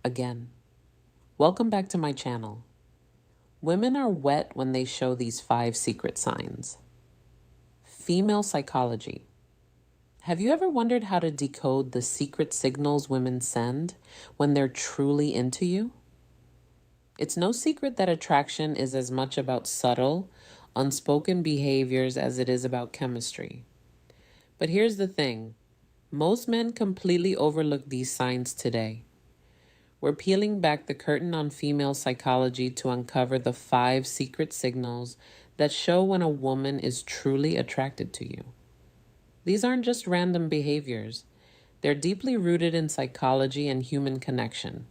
again. Welcome back to my channel. Women are wet when they show these 5 secret signs. Female psychology. Have you ever wondered how to decode the secret signals women send when they're truly into you? It's no secret that attraction is as much about subtle, unspoken behaviors as it is about chemistry. But here's the thing. Most men completely overlook these signs today. We're peeling back the curtain on female psychology to uncover the 5 secret signals that show when a woman is truly attracted to you. These aren't just random behaviors. They're deeply rooted in psychology and human connection.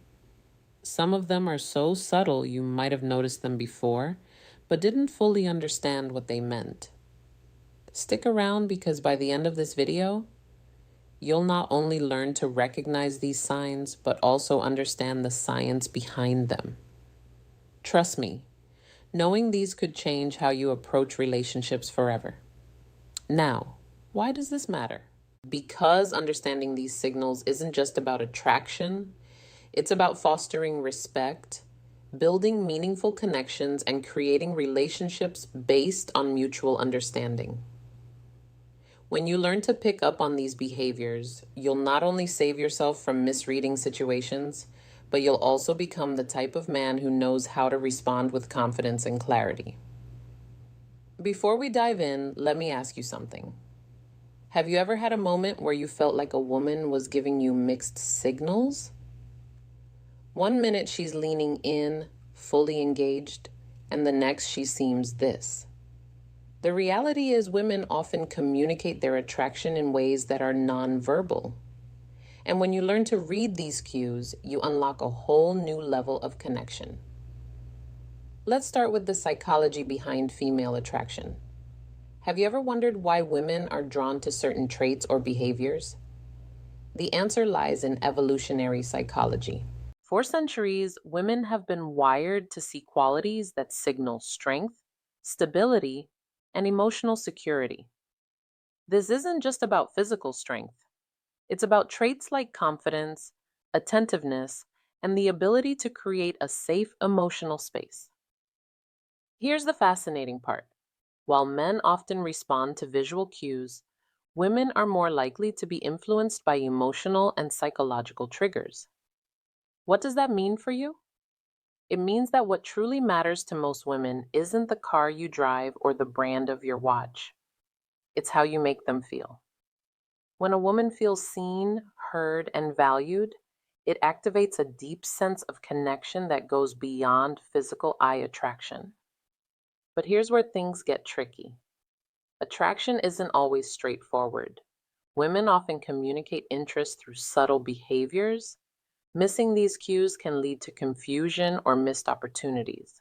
Some of them are so subtle you might have noticed them before, but didn't fully understand what they meant. Stick around because by the end of this video, you'll not only learn to recognize these signs, but also understand the science behind them. Trust me, knowing these could change how you approach relationships forever. Now, why does this matter? Because understanding these signals isn't just about attraction, it's about fostering respect, building meaningful connections, and creating relationships based on mutual understanding. When you learn to pick up on these behaviors, you'll not only save yourself from misreading situations, but you'll also become the type of man who knows how to respond with confidence and clarity. Before we dive in, let me ask you something. Have you ever had a moment where you felt like a woman was giving you mixed signals? One minute she's leaning in, fully engaged, and the next she seems this. The reality is women often communicate their attraction in ways that are nonverbal. And when you learn to read these cues, you unlock a whole new level of connection. Let's start with the psychology behind female attraction. Have you ever wondered why women are drawn to certain traits or behaviors? The answer lies in evolutionary psychology. For centuries, women have been wired to see qualities that signal strength, stability, and emotional security. This isn't just about physical strength. It's about traits like confidence, attentiveness, and the ability to create a safe emotional space. Here's the fascinating part. While men often respond to visual cues, women are more likely to be influenced by emotional and psychological triggers. What does that mean for you? It means that what truly matters to most women isn't the car you drive or the brand of your watch. It's how you make them feel. When a woman feels seen, heard, and valued, it activates a deep sense of connection that goes beyond physical eye attraction. But here's where things get tricky. Attraction isn't always straightforward. Women often communicate interest through subtle behaviors. Missing these cues can lead to confusion or missed opportunities.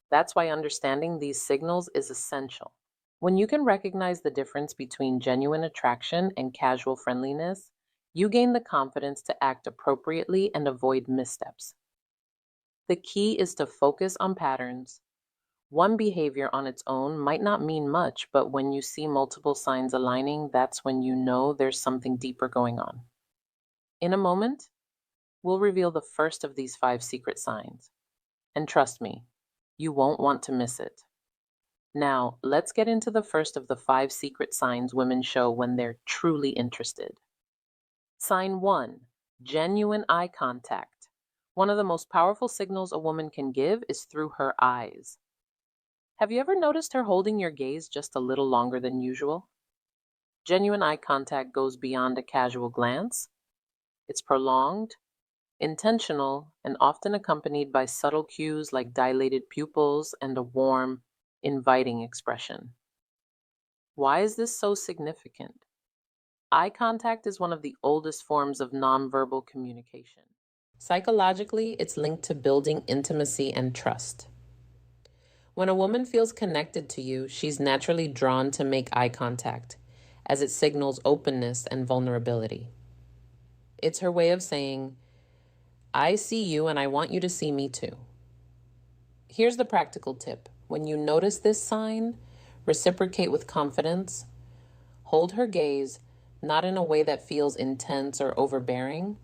That's why understanding these signals is essential. When you can recognize the difference between genuine attraction and casual friendliness, you gain the confidence to act appropriately and avoid missteps. The key is to focus on patterns. One behavior on its own might not mean much, but when you see multiple signs aligning, that's when you know there's something deeper going on. In a moment, we'll reveal the first of these 5 secret signs. And trust me, you won't want to miss it. Now, let's get into the first of the 5 secret signs women show when they're truly interested. Sign 1, genuine eye contact. One of the most powerful signals a woman can give is through her eyes. Have you ever noticed her holding your gaze just a little longer than usual? Genuine eye contact goes beyond a casual glance. It's prolonged, intentional, and often accompanied by subtle cues like dilated pupils and a warm, inviting expression. Why is this so significant? Eye contact is one of the oldest forms of nonverbal communication. Psychologically, it's linked to building intimacy and trust. When a woman feels connected to you, she's naturally drawn to make eye contact, as it signals openness and vulnerability. It's her way of saying, I see you and I want you to see me too. Here's the practical tip. When you notice this sign, reciprocate with confidence. Hold her gaze, not in a way that feels intense or overbearing,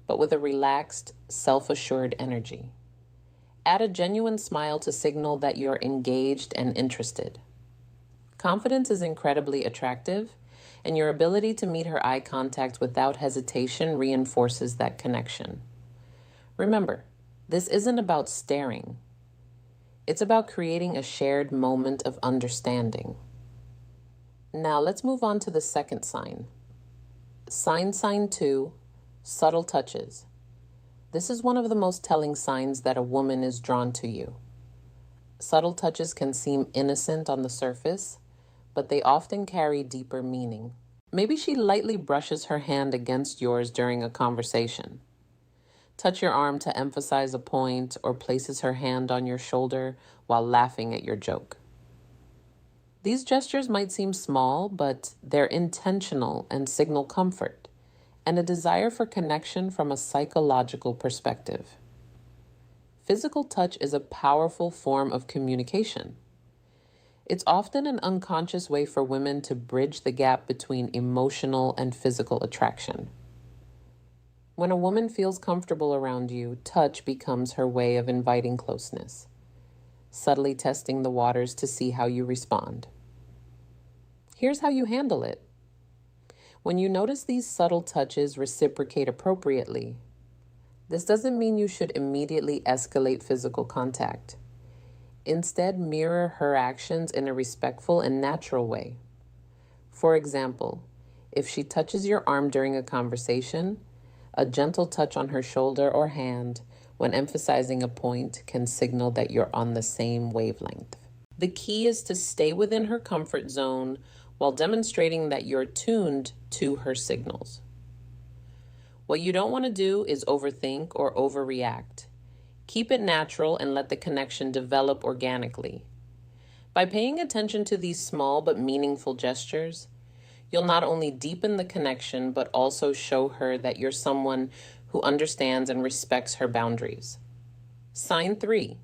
but with a relaxed, self-assured energy. Add a genuine smile to signal that you're engaged and interested. Confidence is incredibly attractive, and your ability to meet her eye contact without hesitation reinforces that connection. Remember, this isn't about staring. It's about creating a shared moment of understanding. Now let's move on to the second sign. Sign 2, subtle touches. This is one of the most telling signs that a woman is drawn to you. Subtle touches can seem innocent on the surface, but they often carry deeper meaning. Maybe she lightly brushes her hand against yours during a conversation. Touch your arm to emphasize a point, or places her hand on your shoulder while laughing at your joke. These gestures might seem small, but they're intentional and signal comfort and a desire for connection from a psychological perspective. Physical touch is a powerful form of communication. It's often an unconscious way for women to bridge the gap between emotional and physical attraction. When a woman feels comfortable around you, touch becomes her way of inviting closeness, subtly testing the waters to see how you respond. Here's how you handle it. When you notice these subtle touches, reciprocate appropriately. This doesn't mean you should immediately escalate physical contact. Instead, mirror her actions in a respectful and natural way. For example, if she touches your arm during a conversation, a gentle touch on her shoulder or hand when emphasizing a point can signal that you're on the same wavelength. The key is to stay within her comfort zone while demonstrating that you're tuned to her signals. What you don't want to do is overthink or overreact. Keep it natural and let the connection develop organically. By paying attention to these small but meaningful gestures, you'll not only deepen the connection, but also show her that you're someone who understands and respects her boundaries. Sign 3,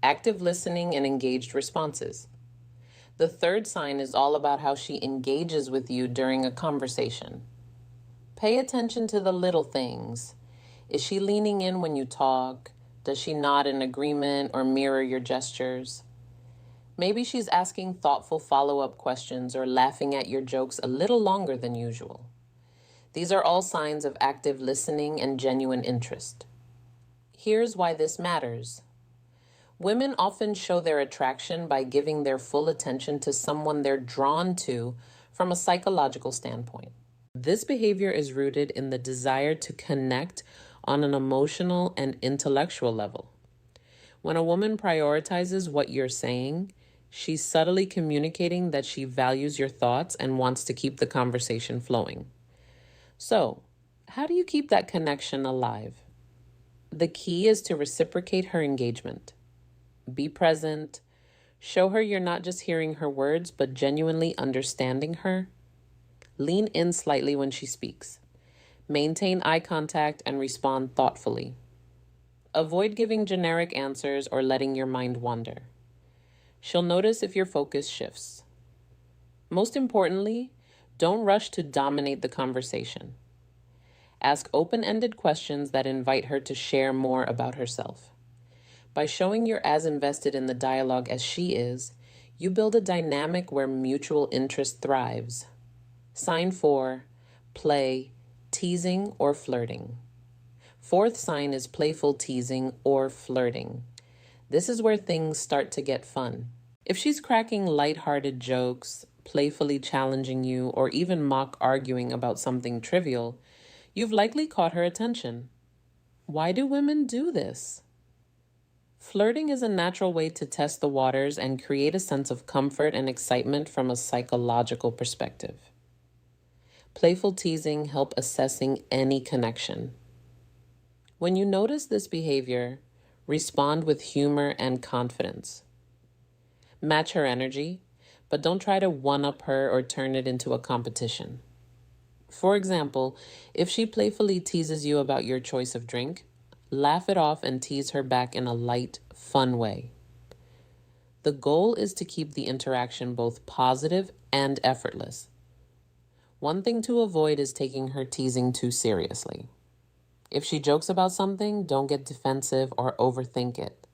active listening and engaged responses. The third sign is all about how she engages with you during a conversation. Pay attention to the little things. Is she leaning in when you talk? Does she nod in agreement or mirror your gestures? Maybe she's asking thoughtful follow-up questions or laughing at your jokes a little longer than usual. These are all signs of active listening and genuine interest. Here's why this matters. Women often show their attraction by giving their full attention to someone they're drawn to from a psychological standpoint. This behavior is rooted in the desire to connect on an emotional and intellectual level. When a woman prioritizes what you're saying, she's subtly communicating that she values your thoughts and wants to keep the conversation flowing. So, how do you keep that connection alive? The key is to reciprocate her engagement. Be present. Show her you're not just hearing her words, but genuinely understanding her. Lean in slightly when she speaks. Maintain eye contact and respond thoughtfully. Avoid giving generic answers or letting your mind wander. She'll notice if your focus shifts. Most importantly, don't rush to dominate the conversation. Ask open-ended questions that invite her to share more about herself. By showing you're as invested in the dialogue as she is, you build a dynamic where mutual interest thrives. Sign 4, play, teasing, or flirting. Fourth sign is playful teasing or flirting. This is where things start to get fun. If she's cracking lighthearted jokes, playfully challenging you, or even mock arguing about something trivial, you've likely caught her attention. Why do women do this? Flirting is a natural way to test the waters and create a sense of comfort and excitement from a psychological perspective. Playful teasing helps assessing any connection. When you notice this behavior, respond with humor and confidence. Match her energy, but don't try to one-up her or turn it into a competition. For example, if she playfully teases you about your choice of drink, laugh it off and tease her back in a light, fun way. The goal is to keep the interaction both positive and effortless. One thing to avoid is taking her teasing too seriously. If she jokes about something, don't get defensive or overthink it.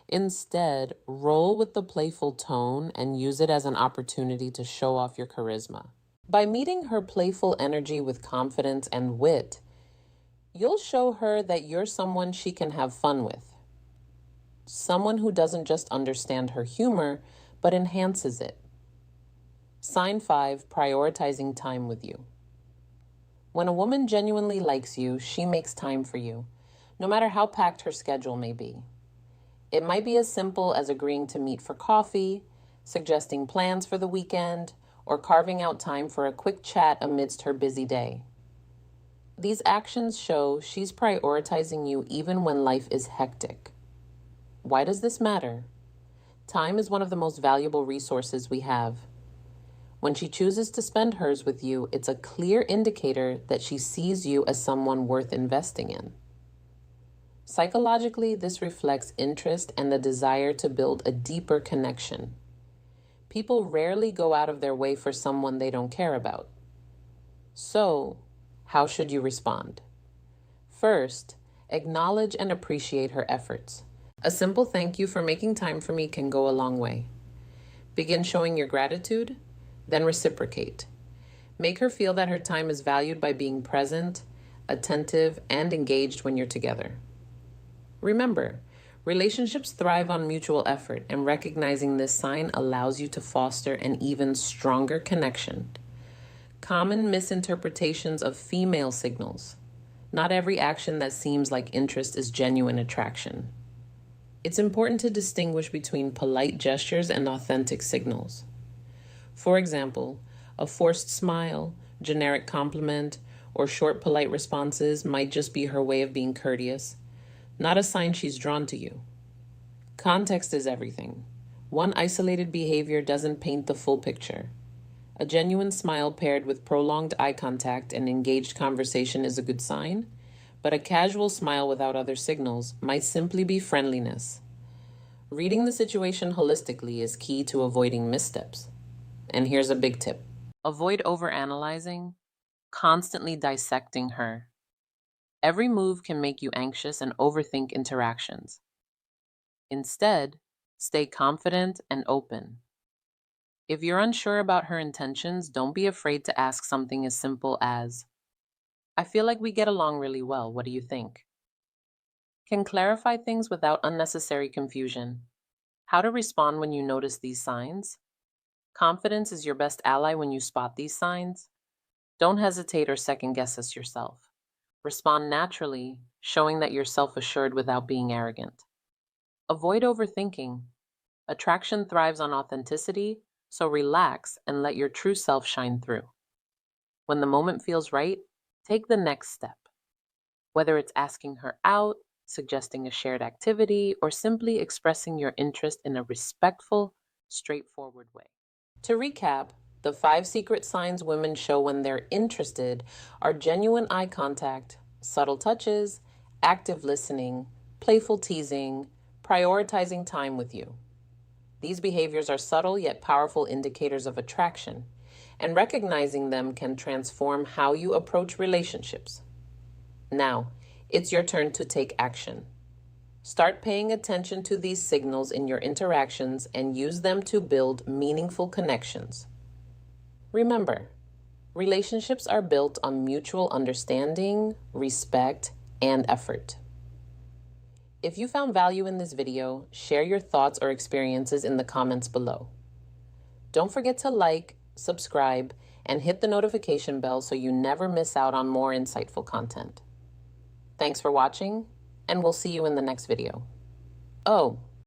Instead, roll with the playful tone and use it as an opportunity to show off your charisma. By meeting her playful energy with confidence and wit, you'll show her that you're someone she can have fun with. Someone who doesn't just understand her humor, but enhances it. Sign 5, prioritizing time with you. When a woman genuinely likes you, she makes time for you, no matter how packed her schedule may be. It might be as simple as agreeing to meet for coffee, suggesting plans for the weekend, or carving out time for a quick chat amidst her busy day. These actions show she's prioritizing you even when life is hectic. Why does this matter? Time is one of the most valuable resources we have. When she chooses to spend hers with you, it's a clear indicator that she sees you as someone worth investing in. Psychologically, this reflects interest and the desire to build a deeper connection. People rarely go out of their way for someone they don't care about. So, how should you respond? First, acknowledge and appreciate her efforts. A simple thank you for making time for me can go a long way. Begin showing your gratitude, then reciprocate. Make her feel that her time is valued by being present, attentive, and engaged when you're together. Remember, relationships thrive on mutual effort, and recognizing this sign allows you to foster an even stronger connection. Common misinterpretations of female signals. Not every action that seems like interest is genuine attraction. It's important to distinguish between polite gestures and authentic signals. For example, a forced smile, generic compliment, or short polite responses might just be her way of being courteous, not a sign she's drawn to you. Context is everything. One isolated behavior doesn't paint the full picture. A genuine smile paired with prolonged eye contact and engaged conversation is a good sign, but a casual smile without other signals might simply be friendliness. Reading the situation holistically is key to avoiding missteps. And here's a big tip. Avoid overanalyzing, constantly dissecting her. Every move can make you anxious and overthink interactions. Instead, stay confident and open. If you're unsure about her intentions, don't be afraid to ask something as simple as, "I feel like we get along really well. What do you think?" Can clarify things without unnecessary confusion. How to respond when you notice these signs? Confidence is your best ally when you spot these signs. Don't hesitate or second guess us yourself. Respond naturally, showing that you're self-assured without being arrogant. Avoid overthinking. Attraction thrives on authenticity, so relax and let your true self shine through. When the moment feels right, take the next step. Whether it's asking her out, suggesting a shared activity, or simply expressing your interest in a respectful, straightforward way. To recap, the 5 secret signs women show when they're interested are genuine eye contact, subtle touches, active listening, playful teasing, prioritizing time with you. These behaviors are subtle yet powerful indicators of attraction, and recognizing them can transform how you approach relationships. Now, it's your turn to take action. Start paying attention to these signals in your interactions and use them to build meaningful connections. Remember, relationships are built on mutual understanding, respect, and effort. If you found value in this video, share your thoughts or experiences in the comments below. Don't forget to like, subscribe, and hit the notification bell so you never miss out on more insightful content. Thanks for watching, and we'll see you in the next video. Oh,